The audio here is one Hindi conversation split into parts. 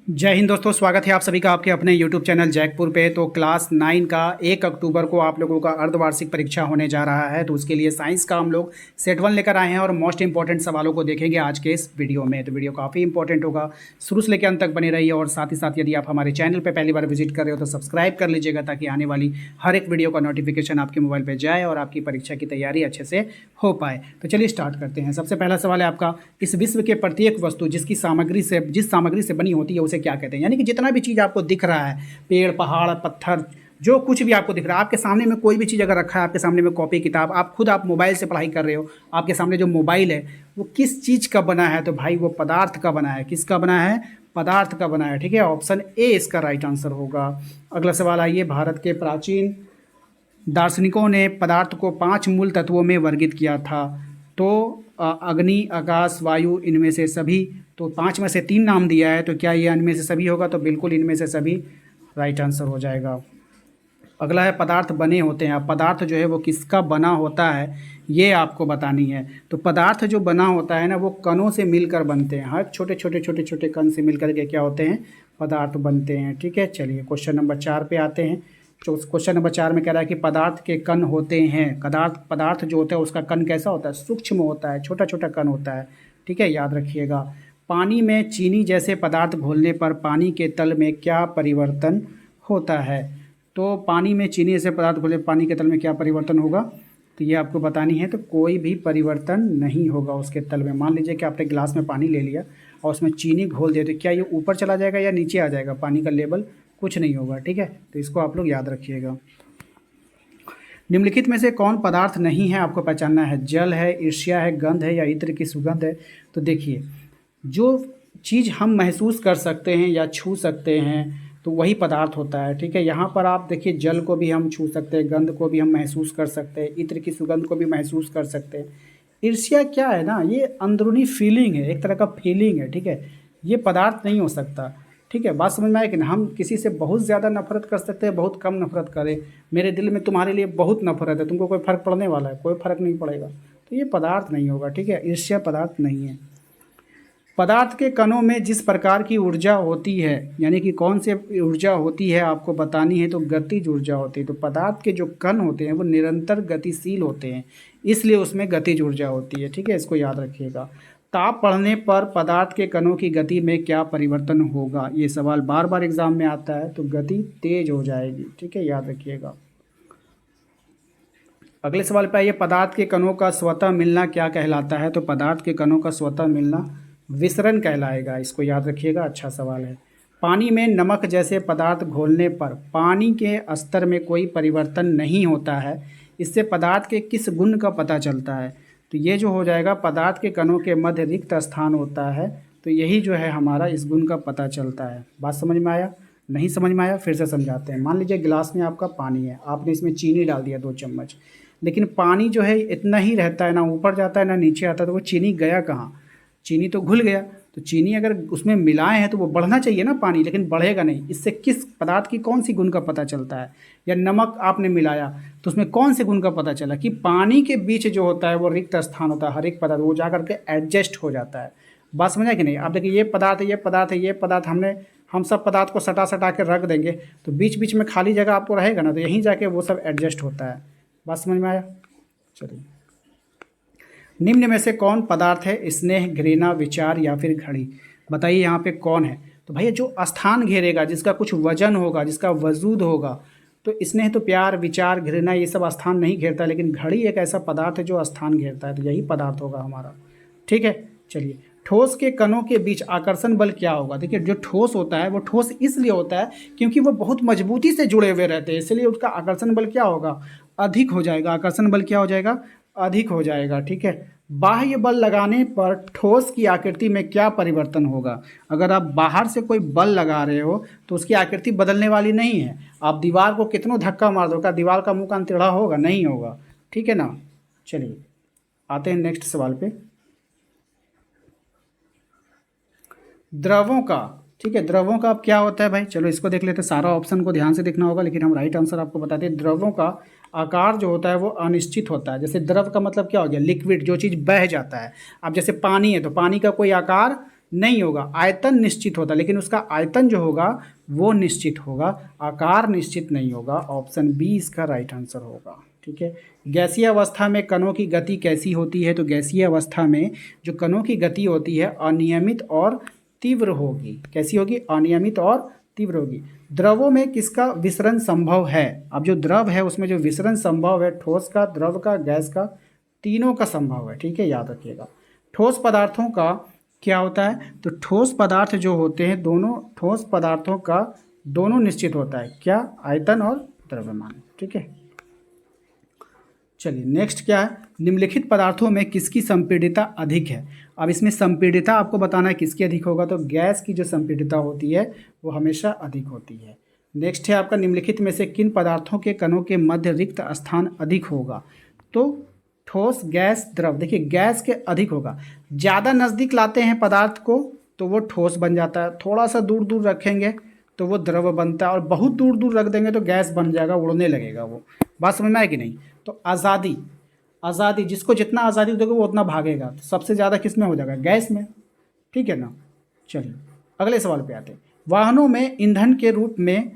जय हिंद दोस्तों, स्वागत है आप सभी का आपके अपने YouTube चैनल जैकपुर पे। तो क्लास 9 का 1 अक्टूबर को आप लोगों का अर्धवार्षिक परीक्षा होने जा रहा है। तो उसके लिए साइंस का हम लोग सेट 1 लेकर आए हैं और मोस्ट इंपॉर्टेंट सवालों को देखेंगे आज के इस वीडियो में। तो वीडियो काफ़ी इंपॉर्टेंट होगा, शुरू से लेकर अंत तक बने रहिए। और साथ ही साथ यदि आप हमारे चैनल पर पहली बार विजिट कर रहे हो तो सब्सक्राइब कर लीजिएगा, ताकि आने वाली हर एक वीडियो का नोटिफिकेशन आपके मोबाइल पर जाए और आपकी परीक्षा की तैयारी अच्छे से हो पाए। तो चलिए स्टार्ट करते हैं। सबसे पहला सवाल है आपका, इस विश्व के प्रत्येक वस्तु जिस सामग्री से बनी होती है उसे क्या कहते हैं। यानी कि जितना भी चीज़ आपको दिख रहा है, पेड़ पहाड़ पत्थर, जो कुछ भी आपको दिख रहा है, आपके सामने में कोई भी चीज़ अगर रखा है, आपके सामने में कॉपी किताब, आप मोबाइल से पढ़ाई कर रहे हो, आपके सामने जो मोबाइल है वो किस चीज़ का बना है, तो भाई वो पदार्थ का बना है। किसका बना है? पदार्थ का बना है। ठीक है, ऑप्शन ए इसका राइट आंसर होगा। अगला सवाल आइए, भारत के प्राचीन दार्शनिकों ने पदार्थ को 5 मूल तत्वों में वर्गित किया था। तो अग्नि, आकाश, वायु, इनमें से सभी। तो 5 में से 3 नाम दिया है, तो क्या ये इनमें से सभी होगा? तो बिल्कुल इनमें से सभी राइट आंसर हो जाएगा। अगला है, पदार्थ बने होते हैं। अब पदार्थ जो है वो किसका बना होता है ये आपको बतानी है। तो पदार्थ जो बना होता है ना, वो कणों से मिलकर बनते हैं। हर छोटे छोटे छोटे छोटे कण से मिलकर के क्या होते हैं? पदार्थ बनते हैं। ठीक है, चलिए क्वेश्चन नंबर 4 पे आते हैं। जो क्वेश्चन नंबर 4 में कह रहा है कि पदार्थ के कण होते हैं। पदार्थ जो होता है उसका कण कैसा होता है? सूक्ष्म होता है, छोटा छोटा कण होता है। ठीक है, याद रखिएगा। पानी में चीनी जैसे पदार्थ घोलने पर पानी के तल में क्या परिवर्तन होता है? तो पानी में चीनी जैसे पदार्थ घोलने पर पानी के तल में क्या परिवर्तन होगा? तो ये आपको बतानी है। तो कोई भी परिवर्तन नहीं होगा उसके तल में। मान लीजिए कि आपने गिलास में पानी ले लिया और उसमें चीनी घोल दिया, तो क्या ये ऊपर चला जाएगा या नीचे आ जाएगा? पानी का लेवल कुछ नहीं होगा। ठीक है, तो इसको आप लोग याद रखिएगा। निम्नलिखित में से कौन पदार्थ नहीं है, आपको पहचानना है। जल है, ईर्ष्या है, गंध है, या इत्र की सुगंध है। तो देखिए, जो चीज़ हम महसूस कर सकते हैं या छू सकते हैं तो वही पदार्थ होता है। ठीक है, यहाँ पर आप देखिए, जल को भी हम छू सकते हैं, गंध को भी हम महसूस कर सकते हैं, इत्र की सुगंध को भी महसूस कर सकते हैं। ईर्ष्या क्या है ना, ये अंदरूनी फीलिंग है, एक तरह का फीलिंग है। ठीक है, ये पदार्थ नहीं हो सकता। ठीक है, बात समझ में आए कि ना? हम किसी से बहुत ज़्यादा नफरत कर सकते हैं, बहुत कम नफरत करें। मेरे दिल में तुम्हारे लिए बहुत नफरत है, तुमको कोई फ़र्क पड़ने वाला है? कोई फ़र्क नहीं पड़ेगा। तो ये पदार्थ नहीं होगा। ठीक है, ईर्ष्या पदार्थ नहीं है। पदार्थ के कणों में जिस प्रकार की ऊर्जा होती है, यानी कि कौन से ऊर्जा होती है आपको बतानी है, तो गतिज ऊर्जा होती है। तो पदार्थ के जो कण होते हैं वो निरंतर गतिशील होते हैं, इसलिए उसमें गतिज ऊर्जा होती है। ठीक है, इसको याद रखिएगा। ताप बढ़ने पर पदार्थ के कणों की गति में क्या परिवर्तन होगा? ये सवाल बार बार एग्जाम में आता है। तो गति तेज हो जाएगी। ठीक है, याद रखिएगा। अगले सवाल पे आइए, पदार्थ के कणों का स्वतः मिलना क्या कहलाता है? तो पदार्थ के कणों का स्वतः मिलना विसरण कहलाएगा। इसको याद रखिएगा, अच्छा सवाल है। पानी में नमक जैसे पदार्थ घोलने पर पानी के स्तर में कोई परिवर्तन नहीं होता है, इससे पदार्थ के किस गुण का पता चलता है? तो ये जो हो जाएगा, पदार्थ के कणों के मध्य रिक्त स्थान होता है, तो यही जो है हमारा इस गुण का पता चलता है। बात समझ में आया? नहीं समझ में आया? फिर से समझाते हैं। मान लीजिए गिलास में आपका पानी है, आपने इसमें चीनी डाल दिया 2 चम्मच, लेकिन पानी जो है इतना ही रहता है, ना ऊपर जाता है ना नीचे आता है। तो वो चीनी गया कहाँ? चीनी तो घुल गया। तो चीनी अगर उसमें मिलाए हैं तो वो बढ़ना चाहिए ना पानी, लेकिन बढ़ेगा नहीं। इससे किस पदार्थ की कौन सी गुण का पता चलता है? या नमक आपने मिलाया तो उसमें कौन से गुण का पता चला? कि पानी के बीच जो होता है वो रिक्त स्थान होता है, हर एक पदार्थ वो जा करके एडजस्ट हो जाता है। बात समझा कि नहीं? आप देखिए, ये पदार्थ है, ये पदार्थ है, ये पदार्थ, हम सब पदार्थ को सटा सटा के रख देंगे तो बीच बीच में खाली जगह आपको रहेगा ना, तो यहीं जाके वो सब एडजस्ट होता है। बात समझ में आया? चलिए, निम्न में से कौन पदार्थ है? स्नेह, घृणा, विचार या फिर घड़ी। बताइए यहाँ पे कौन है? तो भैया जो स्थान घेरेगा, जिसका कुछ वजन होगा, जिसका वजूद होगा। तो स्नेह तो प्यार, विचार, घृणा ये सब स्थान नहीं घेरता, लेकिन घड़ी एक ऐसा पदार्थ है जो स्थान घेरता है, तो यही पदार्थ होगा हमारा। ठीक है, चलिए। ठोस के कणों के बीच आकर्षण बल क्या होगा? देखिए, जो ठोस होता है वो ठोस इसलिए होता है क्योंकि वो बहुत मजबूती से जुड़े हुए रहते हैं, इसलिए उसका आकर्षण बल क्या होगा? अधिक हो जाएगा। आकर्षण बल क्या हो जाएगा? अधिक हो जाएगा। ठीक है, बाह्य बल लगाने पर ठोस की आकृति में क्या परिवर्तन होगा? अगर आप बाहर से कोई बल लगा रहे हो तो उसकी आकृति बदलने वाली नहीं है। आप दीवार को कितनों धक्का मार दो, क्या दीवार का मुंह कान टेढ़ा होगा? नहीं होगा। ठीक है ना? चलिए, आते हैं नेक्स्ट सवाल पे। द्रवों का, ठीक है, द्रवों का अब क्या होता है भाई? चलो इसको देख लेते हैं। सारा ऑप्शन को ध्यान से देखना होगा, लेकिन हम राइट आंसर आपको बताते हैं। द्रवों का आकार जो होता है वो अनिश्चित होता है। जैसे द्रव का मतलब क्या हो गया? लिक्विड, जो चीज़ बह जाता है। अब जैसे पानी है तो पानी का कोई आकार नहीं होगा, आयतन निश्चित होता है, लेकिन उसका आयतन जो होगा वो निश्चित होगा, आकार निश्चित नहीं होगा। ऑप्शन बी इसका राइट आंसर होगा। ठीक है। गैसीय अवस्था में कणों की गति कैसी होती है? तो गैसीय अवस्था में जो कणों की गति होती है अनियमित और तीव्र होगी। कैसी होगी? अनियमित और तीव्र होगी। द्रवों में किसका विसरण संभव है? अब जो द्रव है उसमें जो विसरण संभव है, ठोस का, द्रव का, गैस का, तीनों का संभव है। ठीक है, याद रखिएगा। ठोस पदार्थों का क्या होता है? तो ठोस पदार्थ जो होते हैं, दोनों ठोस पदार्थों का दोनों निश्चित होता है। क्या? आयतन और द्रव्यमान। ठीक है, चलिए नेक्स्ट क्या है? निम्नलिखित पदार्थों में किसकी संपीड़ितता अधिक है? अब इसमें संपीड़ितता आपको बताना है किसकी अधिक होगा, तो गैस की जो संपीड़ितता होती है वो हमेशा अधिक होती है। नेक्स्ट है आपका, निम्नलिखित में से किन पदार्थों के कणों के मध्य रिक्त स्थान अधिक होगा? तो ठोस, गैस, द्रव। देखिए गैस के अधिक होगा, ज़्यादा नज़दीक लाते हैं पदार्थ को तो वो ठोस बन जाता है, थोड़ा सा दूर दूर रखेंगे तो वो द्रव बनता है, और बहुत दूर दूर रख देंगे तो गैस बन जाएगा, उड़ने लगेगा वो। बात समझ में आए कि नहीं? तो आज़ादी, आज़ादी, जिसको जितना आज़ादी दोगे वो उतना भागेगा, तो सबसे ज़्यादा किस में हो जाएगा? गैस में। ठीक है ना। चलिए अगले सवाल पे आते हैं। वाहनों में ईंधन के रूप में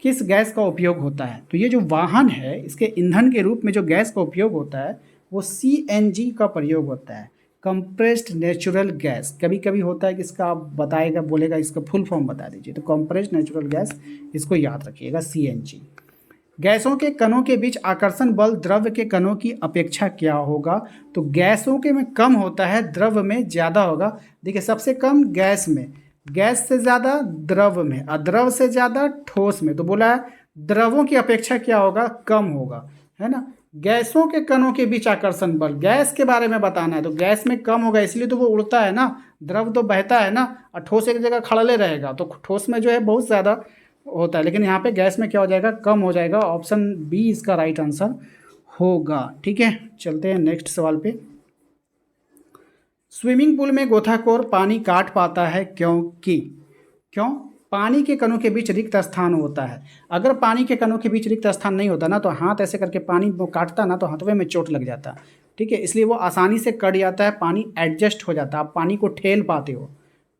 किस गैस का उपयोग होता है? तो ये जो वाहन है इसके ईंधन के रूप में जो गैस का उपयोग होता है वो CNG का प्रयोग होता है, कंप्रेस्ड नेचुरल गैस। कभी कभी होता है कि इसका आप बताएगा, बोलेगा इसका फुल फॉर्म बता दीजिए, तो कंप्रेस्ड नेचुरल गैस, इसको याद रखिएगा, CNG। गैसों के कणों के बीच आकर्षण बल द्रव के कणों की अपेक्षा क्या होगा? तो गैसों के में कम होता है, द्रव में ज़्यादा होगा। देखिए सबसे कम गैस में, गैस से ज़्यादा द्रव में, और द्रव से ज़्यादा ठोस में। तो बोला है द्रवों की अपेक्षा क्या होगा? कम होगा, है ना। गैसों के कणों के बीच आकर्षण बल, गैस के बारे में बताना है, तो गैस में कम होगा इसलिए तो वो उड़ता है ना, द्रव तो बहता है ना, और ठोस एक जगह खड़ले रहेगा, तो ठोस में जो है बहुत ज़्यादा होता है, लेकिन यहाँ पे गैस में क्या हो जाएगा? कम हो जाएगा। ऑप्शन बी इसका राइट आंसर होगा। ठीक है, चलते हैं नेक्स्ट सवाल पे। स्विमिंग पूल में गोताखोर पानी काट पाता है क्योंकि, क्यों? पानी के कणों के बीच रिक्त स्थान होता है। अगर पानी के कणों के बीच रिक्त स्थान नहीं होता ना, तो हाथ ऐसे करके पानी वो काटता ना, तो हाथवे में चोट लग जाता। ठीक है, इसलिए वो आसानी से कट जाता है, पानी एडजस्ट हो जाता है, आप पानी को ठेल पाते हो।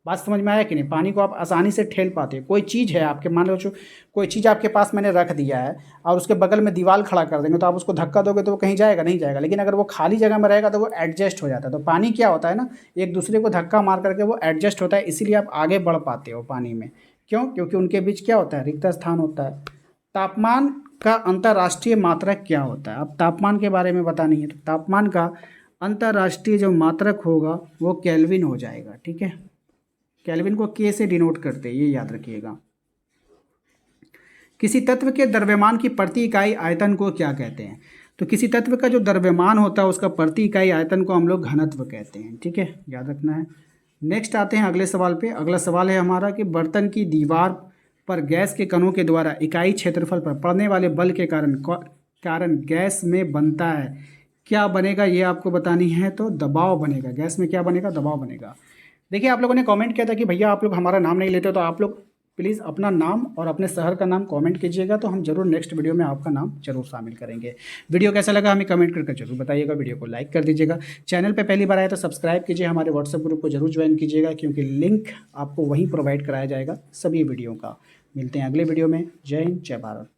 बात समझ में आया कि नहीं? पानी को आप आसानी से ठेल पाते हो। कोई चीज़ है आपके, मान लो कोई चीज़ आपके पास मैंने रख दिया है और उसके बगल में दीवार खड़ा कर देंगे, तो आप उसको धक्का दोगे तो वो कहीं जाएगा? नहीं जाएगा। लेकिन अगर वो खाली जगह में रहेगा तो वो एडजस्ट हो जाता है। तो पानी क्या होता है ना, एक दूसरे को धक्का मार करके वो एडजस्ट होता है, इसीलिए आप आगे बढ़ पाते हो पानी में। क्यों? क्योंकि उनके बीच क्या होता है? रिक्त स्थान होता है। तापमान का अंतर्राष्ट्रीय मात्रक क्या होता है? अब तापमान के बारे में बतानी है, तो तापमान का अंतर्राष्ट्रीय जो मात्रक होगा वो केल्विन हो जाएगा। ठीक है, केल्विन को के से डिनोट करते हैं, ये याद रखिएगा। किसी तत्व के द्रव्यमान की प्रति इकाई आयतन को क्या कहते हैं? तो किसी तत्व का जो द्रव्यमान होता है उसका प्रति इकाई आयतन को हम लोग घनत्व कहते हैं। ठीक है, याद रखना है। नेक्स्ट आते हैं अगले सवाल पे। अगला सवाल है हमारा कि बर्तन की दीवार पर गैस के कणों के द्वारा इकाई क्षेत्रफल पर पड़ने वाले बल के कारण गैस में बनता है, क्या बनेगा? ये आपको बतानी है, तो दबाव बनेगा। गैस में क्या बनेगा? दबाव बनेगा। देखिए आप लोगों ने कमेंट किया था कि भैया आप लोग हमारा नाम नहीं लेते, तो आप लोग प्लीज़ अपना नाम और अपने शहर का नाम कमेंट कीजिएगा, तो हम जरूर नेक्स्ट वीडियो में आपका नाम जरूर शामिल करेंगे। वीडियो कैसा लगा हमें कमेंट करके जरूर बताइएगा, वीडियो को लाइक कर दीजिएगा। चैनल पे पहली बार आए तो सब्सक्राइब कीजिए, हमारे व्हाट्सएप ग्रुप को जरूर ज्वाइन कीजिएगा, क्योंकि लिंक आपको वहीं प्रोवाइड कराया जाएगा सभी वीडियो का। मिलते हैं अगले वीडियो में। जय हिंद, जय भारत।